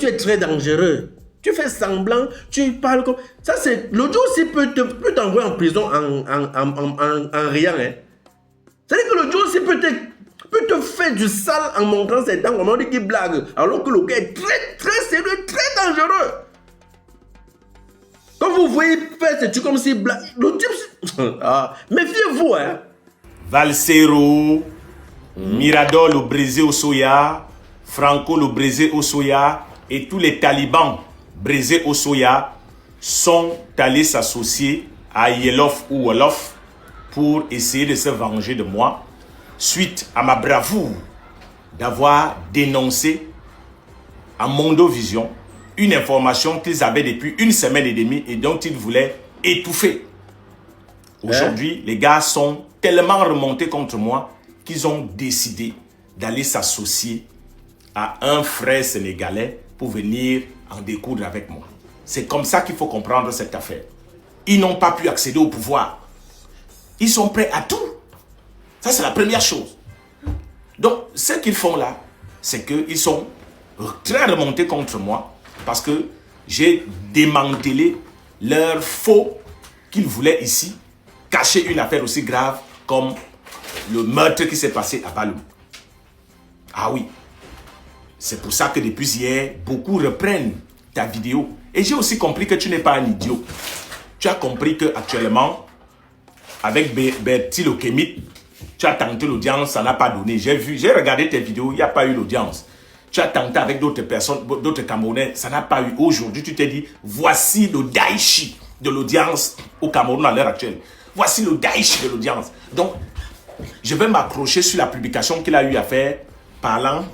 tu es très dangereux. Tu fais semblant, tu parles comme... Ça, c'est... L'audio aussi peut t'envoyer en prison en riant. Hein. C'est-à-dire que l'audio aussi peut te faire du sale en montrant ses dents, comme on dit qu'il blague. Alors que le gars est très, très sérieux, très dangereux. Quand vous voyez faire ce truc comme s'il blague, le type... Ah, méfiez-vous, hein. Valsero, Mirador le brisé au soya, Franco le brisé au soya et tous les talibans brisés au soya sont allés s'associer à Yelof ou Wolof pour essayer de se venger de moi suite à ma bravoure d'avoir dénoncé à Mondovision une information qu'ils avaient depuis une semaine et demie et dont ils voulaient étouffer. Aujourd'hui, les gars sont tellement remontés contre moi qu'ils ont décidé d'aller s'associer à un frère sénégalais pour venir en découdre avec moi. C'est comme ça qu'il faut comprendre cette affaire. Ils n'ont pas pu accéder au pouvoir. Ils sont prêts à tout. Ça, c'est la première chose. Donc, ce qu'ils font là, c'est qu'ils sont très remontés contre moi parce que j'ai démantelé leur faux qu'ils voulaient ici cacher une affaire aussi grave comme le meurtre qui s'est passé à Baloum. Ah oui. C'est pour ça que depuis hier, beaucoup reprennent ta vidéo. Et j'ai aussi compris que tu n'es pas un idiot. Tu as compris qu'actuellement, avec Bertie le Kémite, tu as tenté l'audience, ça n'a pas donné. J'ai regardé tes vidéos, il n'y a pas eu l'audience. Tu as tenté avec d'autres personnes, d'autres Camerounais, ça n'a pas eu. Aujourd'hui, tu t'es dit, voici le Daichi de l'audience au Cameroun à l'heure actuelle. Voici le Daichi de l'audience. Donc, je vais m'accrocher sur la publication qu'il a eu à faire parlant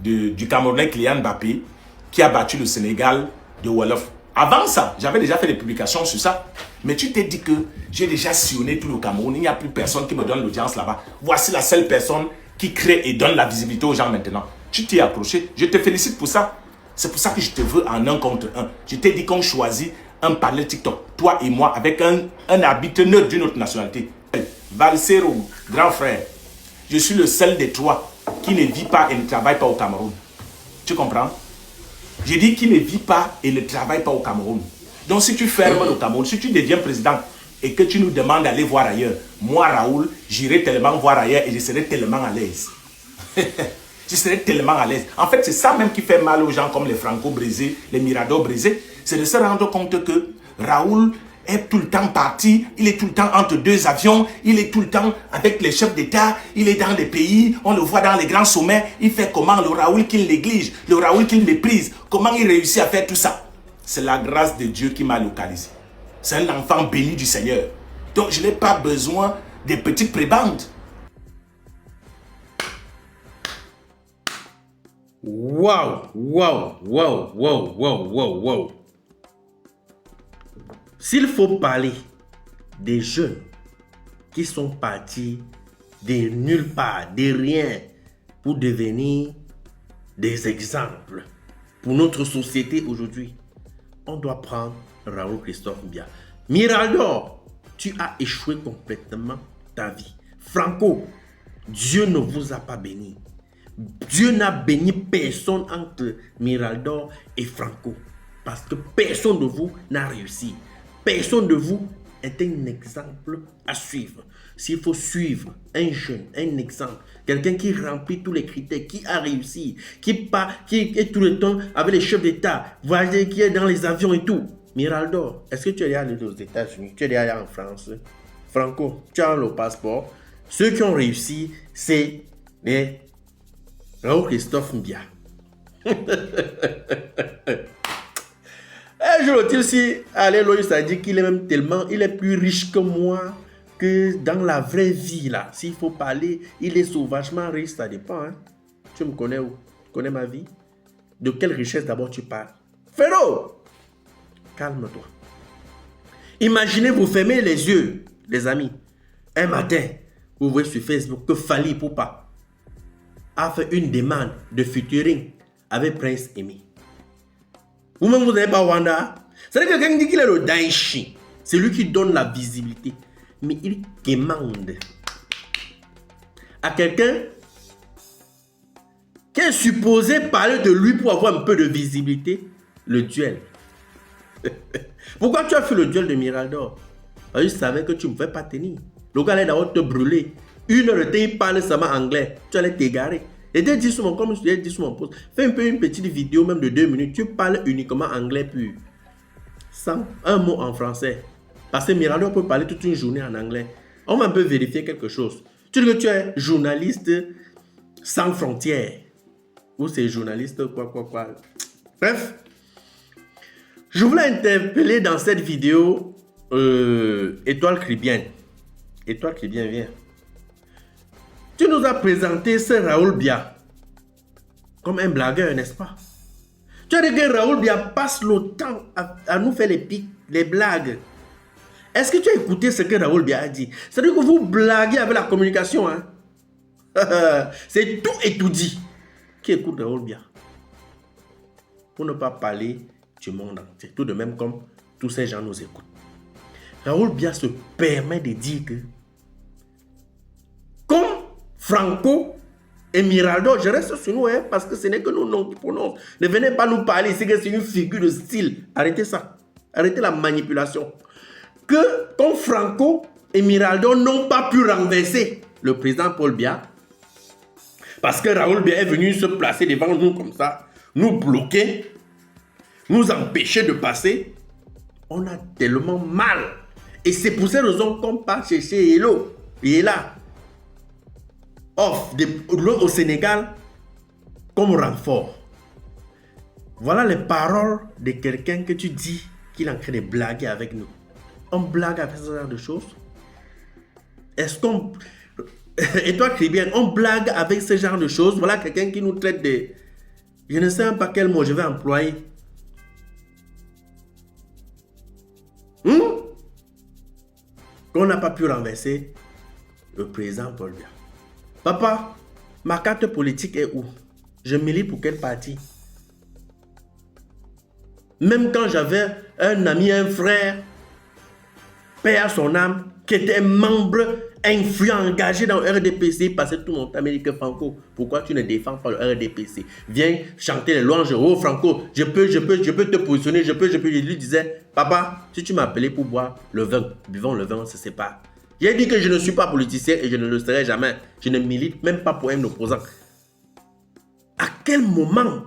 du Camerounais Kylian Mbappé qui a battu le Sénégal de Wolof. Avant ça, j'avais déjà fait des publications sur ça. Mais tu t'es dit que j'ai déjà sillonné tout le Cameroun. Il n'y a plus personne qui me donne l'audience là-bas. Voici la seule personne qui crée et donne la visibilité aux gens maintenant. Tu t'es accroché. Je te félicite pour ça. C'est pour ça que je te veux en 1 contre 1. Je t'ai dit qu'on choisit un panel TikTok, toi et moi, avec un arbitre neutre d'une autre nationalité. Valsero, grand frère, je suis le seul des trois qui ne vit pas et ne travaille pas au Cameroun. Tu comprends? J'ai dit qu'il ne vit pas et ne travaille pas au Cameroun. Donc si tu fermes le Cameroun, si tu deviens président et que tu nous demandes d'aller voir ailleurs, moi Raoul, j'irai tellement voir ailleurs et je serai tellement à l'aise. Je serai tellement à l'aise. En fait, c'est ça même qui fait mal aux gens comme les Franco brisés, les Mirador brisés. C'est de se rendre compte que Raoul est tout le temps parti, il est tout le temps entre 2 avions, il est tout le temps avec les chefs d'État, il est dans les pays, on le voit dans les grands sommets, il fait comment le Raoul qu'il néglige, le Raoul qu'il méprise, comment il réussit à faire tout ça. C'est la grâce de Dieu qui m'a localisé. C'est un enfant béni du Seigneur. Donc je n'ai pas besoin des petites prébendes. Waouh, waouh, waouh, waouh, waouh, waouh, waouh. S'il faut parler des jeunes qui sont partis de nulle part, de rien, pour devenir des exemples pour notre société aujourd'hui, on doit prendre Raoul Christophe Mbia. Mirador, tu as échoué complètement ta vie. Franco, Dieu ne vous a pas béni. Dieu n'a béni personne entre Mirador et Franco. Parce que personne de vous n'a réussi. Personne de vous est un exemple à suivre. S'il faut suivre un jeune, un exemple, quelqu'un qui remplit tous les critères, qui a réussi, qui est tout le temps avec les chefs d'État, voyez, qui est dans les avions et tout. Mirador, est-ce que tu es allé aux États-Unis? Tu es allé en France? Franco, tu as le passeport. Ceux qui ont réussi, c'est les Raoul Christophe Mbia. Un jour, aussi, Alléluia, ça dit qu'il est même tellement, il est plus riche que moi, que dans la vraie vie, là. S'il faut parler, il est sauvagement riche, ça dépend, hein. Tu me connais où? Tu connais ma vie? De quelle richesse d'abord tu parles? Féro! Calme-toi. Imaginez, vous fermez les yeux, les amis. Un matin, vous voyez sur Facebook que Fally Ipupa a fait une demande de featuring avec Prince Aimé. Vous-même, vous n'avez pas Wanda. C'est-à-dire que quelqu'un dit qu'il est le Daichi. C'est lui qui donne la visibilité. Mais il demande à quelqu'un qui est supposé parler de lui pour avoir un peu de visibilité, le duel. Pourquoi tu as fait le duel de Mirador? Parce que je savais que tu ne me fais pas tenir. Le gars allait d'abord te brûler. 1 heure de temps, il parle seulement anglais. Tu allais t'égarer. Et t'es dit sur mon, comme je l'ai dit sur mon post, fais un peu une petite vidéo même de 2 minutes. Tu parles uniquement anglais pur. Sans un mot en français. Parce que Mirador peut parler toute une journée en anglais. On va un peu vérifier quelque chose. Tu dis que tu es journaliste sans frontières. Ou c'est journaliste quoi. Bref. Je voulais interpeller dans cette vidéo Étoile Caribbean. Étoile Caribbean, viens. Tu nous as présenté ce Raoul Bia comme un blagueur, n'est-ce pas? Tu as dit que Raoul Bia passe le temps à nous faire les pics, les blagues. Est-ce que tu as écouté ce que Raoul Bia a dit? C'est-à-dire que vous blaguez avec la communication. Hein? C'est tout et tout dit. Qui écoute Raoul Bia? Pour ne pas parler du monde entier. Tout de même comme tous ces gens nous écoutent. Raoul Bia se permet de dire que comme Franco et Mirador, je reste sur nous hein, parce que ce n'est que nos noms qui prononcent. Ne venez pas nous parler ici que c'est une figure de style. Arrêtez ça. Arrêtez la manipulation. Que comme Franco et Mirador n'ont pas pu renverser le président Paul Biya parce que Raoul Biya est venu se placer devant nous comme ça, nous bloquer, nous empêcher de passer. On a tellement mal. Et c'est pour cette raison qu'on part chercher Hello. Il est là. Au Sénégal comme renfort. Voilà les paroles de quelqu'un que tu dis qu'il est en train de blaguer avec nous. On blague avec ce genre de choses. Est-ce qu'on... Et toi, Caribbean, on blague avec ce genre de choses. Voilà quelqu'un qui nous traite de... Je ne sais même pas quel mot je vais employer. Qu'on n'a pas pu renverser le président Paul Biya. Papa, ma carte politique est où? Je milite pour quel parti? Même quand j'avais un ami, un frère, paix à son âme, qui était membre influent, engagé dans le RDPC, passait tout mon temps, mais dit que Franco, pourquoi tu ne défends pas le RDPC? Viens chanter les louanges. Oh Franco, je peux te positionner, je peux. Je lui disais, papa, si tu m'appelais pour boire le vin, buvons le vin, on se sépare. J'ai dit que je ne suis pas politicien et je ne le serai jamais. Je ne milite même pas pour un opposant. À quel moment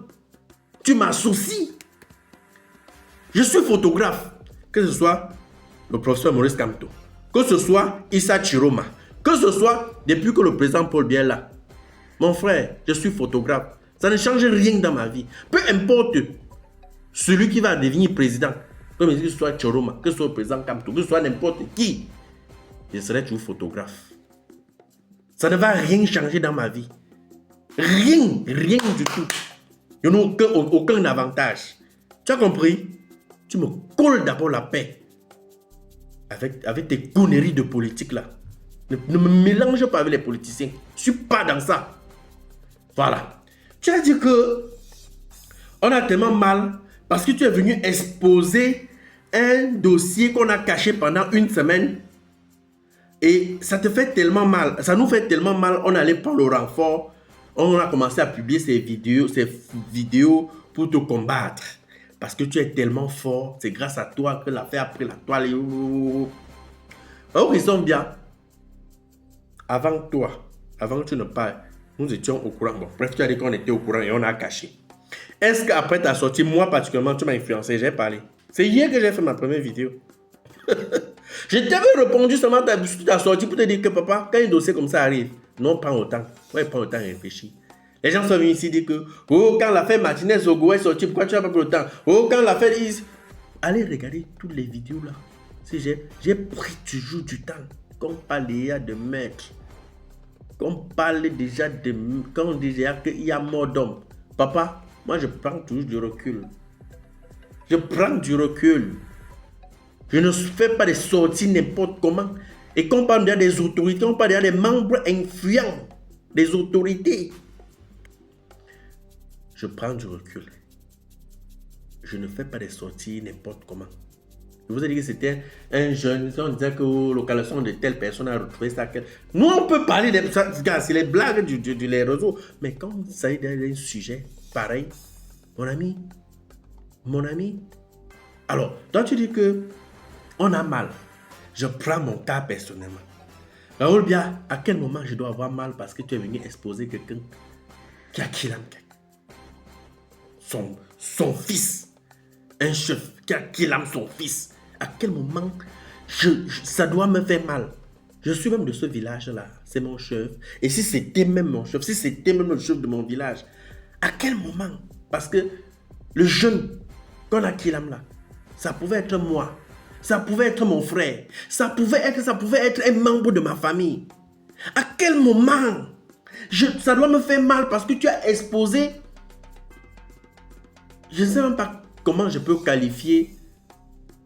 tu m'associes? Je suis photographe, que ce soit le professeur Maurice Kamto, que ce soit Issa Chiroma, que ce soit depuis que le président Paul Biya est là. Mon frère, je suis photographe. Ça ne change rien dans ma vie. Peu importe celui qui va devenir président, que ce soit Chiroma, que ce soit le président Kamto, que ce soit n'importe qui, je serai toujours photographe. Ça ne va rien changer dans ma vie. Rien du tout. Je n'ai aucun avantage. Tu as compris? Tu me colles d'abord la paix. Avec tes conneries de politique là. Ne me mélange pas avec les politiciens. Je ne suis pas dans ça. Voilà. Tu as dit que on a tellement mal parce que tu es venu exposer un dossier qu'on a caché pendant 1 semaine. Et ça te fait tellement mal. Ça nous fait tellement mal. On allait prendre le renfort. On a commencé à publier ces vidéos pour te combattre. Parce que tu es tellement fort. C'est grâce à toi que l'affaire a pris la toile. Oh, ils sont bien. Avant toi, avant que tu ne parles, nous étions au courant. Bon, bref, tu as dit qu'on était au courant et on a caché. Est-ce qu'après ta sortie, moi particulièrement, tu m'as influencé? J'ai parlé. C'est hier que j'ai fait ma première vidéo. Je t'avais répondu seulement sur ta sortie pour te dire que papa, quand un dossier comme ça arrive, non, prends autant. Ouais, prends autant et réfléchis. Les gens sont venus ici dire que, oh, quand l'affaire Martinez Ogo est sortie, pourquoi tu n'as pas pris le temps? Oh, quand l'affaire is... Allez regarder toutes les vidéos là. Si j'ai pris toujours du temps. Qu'on parle déjà de maître. Qu'on parle déjà de... Quand on dit déjà qu'il y a mort d'homme. Papa, moi je prends toujours du recul. Je prends du recul. Je ne fais pas des sorties n'importe comment. Et quand on parle déjà des autorités, on parle déjà des membres influents des autorités. Je prends du recul. Je ne fais pas des sorties n'importe comment. Je vous ai dit que c'était un jeune. On disait que localisation de telle personne a retrouvé ça. Nous, on peut parler de ça. C'est les blagues du les réseaux. Mais quand il s'agit d'un sujet pareil, mon ami. Alors, toi, tu dis que on a mal. Je prends mon cas personnellement. Raoul Biya, à quel moment je dois avoir mal parce que tu es venu exposer quelqu'un qui a killé son fils, un chef qui a killé son fils. À quel moment ça doit me faire mal? Je suis même de ce village-là, c'est mon chef. Et si c'était même mon chef, si c'était même le chef de mon village, à quel moment? Parce que le jeune qu'on a killé là, ça pouvait être moi, ça pouvait être mon frère, ça pouvait être un membre de ma famille. À quel moment ça doit me faire mal parce que tu as exposé. Je ne sais même pas comment je peux qualifier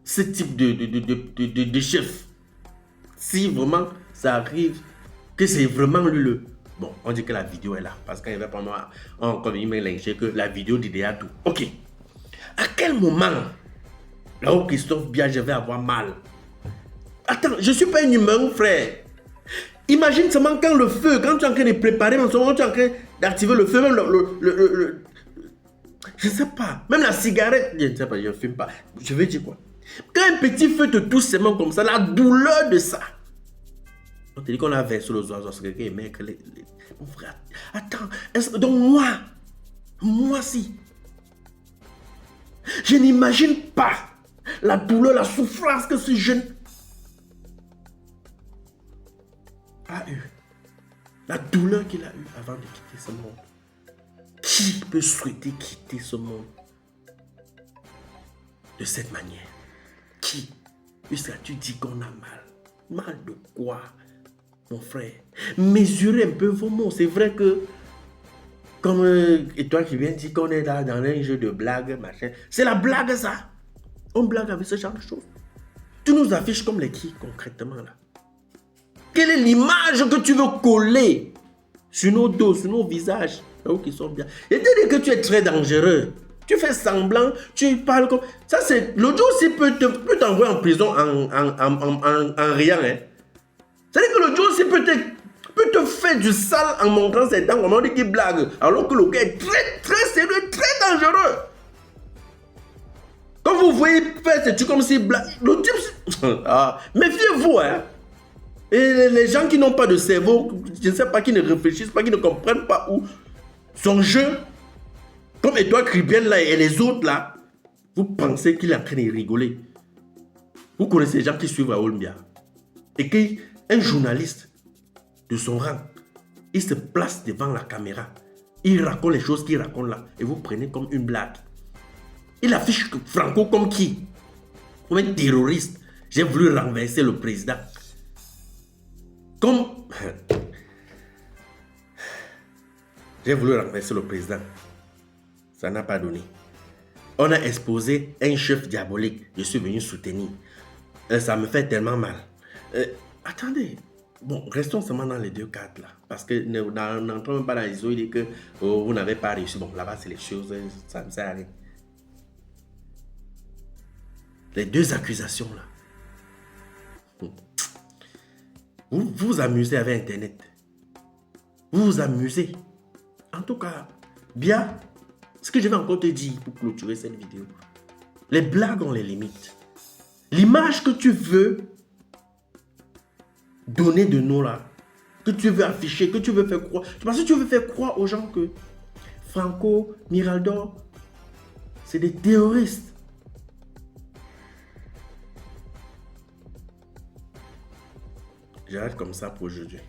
ce type de chef. Si vraiment ça arrive, que c'est vraiment lui le... Bon, on dit que la vidéo est là. Parce qu'il y avait pas moi, encore il m'a lynché que la vidéo d'idéal tout. Ok. À quel moment, là où Christophe Biya, je vais avoir mal? Attends, je ne suis pas un humain, frère. Imagine seulement quand le feu, quand tu es en train de préparer, en ce moment, tu es en train d'activer le feu, même je ne sais pas, même la cigarette, je ne sais pas, je ne fume pas. Je veux dire quoi? Quand un petit feu te touche seulement comme ça, la douleur de ça. On te dit qu'on a versé les oiseaux, c'est quelqu'un mec, mon frère, attends, donc moi si, je n'imagine pas la douleur, la souffrance que ce jeune a eu. La douleur qu'il a eue avant de quitter ce monde. Qui peut souhaiter quitter ce monde de cette manière? Qui? Puisque tu dis qu'on a mal. Mal de quoi, mon frère? Mesurez un peu vos mots. C'est vrai que, comme et toi qui viens dire qu'on est là dans un jeu de blague, machin. C'est la blague, ça. On blague avec ce genre de choses. Tu nous affiches comme les qui, concrètement, là? Quelle est l'image que tu veux coller sur nos dos, sur nos visages? Là où qui sont bien. Et te dis que tu es très dangereux. Tu fais semblant, tu parles comme... Ça, c'est... L'autre jour aussi peut t'envoyer en prison en riant. Hein. C'est-à-dire que l'autre jour aussi peut te faire du sale en montrant ses dents. On dit qu'il blague. Alors que le gars est très, très sérieux, très dangereux. Quand vous voyez faire ces trucs comme s'il blague... Le type... méfiez-vous, hein. Et les gens qui n'ont pas de cerveau, je ne sais pas, qui ne réfléchissent pas, qui ne comprennent pas où son jeu, comme Edouard Cribiel là et les autres là, vous pensez qu'il est en train de rigoler. Vous connaissez les gens qui suivent Raoul Biya. Et qu'un journaliste de son rang, il se place devant la caméra. Il raconte les choses qu'il raconte là. Et vous prenez comme une blague. Il affiche Franco comme qui? Comme un terroriste. J'ai voulu renverser le président. Comme... J'ai voulu renverser le président. Ça n'a pas donné. On a exposé un chef diabolique. Je suis venu soutenir. Ça me fait tellement mal. Attendez. Bon, restons seulement dans les deux cadres là. Parce que n'entrons même pas dans les eaux. Il dit que vous n'avez pas réussi. Bon, là-bas, c'est les choses. Ça ne sert à rien. Les deux accusations là. Vous vous amusez avec Internet. Vous vous amusez. En tout cas, bien, ce que je vais encore te dire pour clôturer cette vidéo. Les blagues ont les limites. L'image que tu veux donner de nous là, que tu veux afficher, que tu veux faire croire. Parce que tu veux faire croire aux gens que Franco, Mirador, c'est des terroristes. J'arrête comme ça pour aujourd'hui.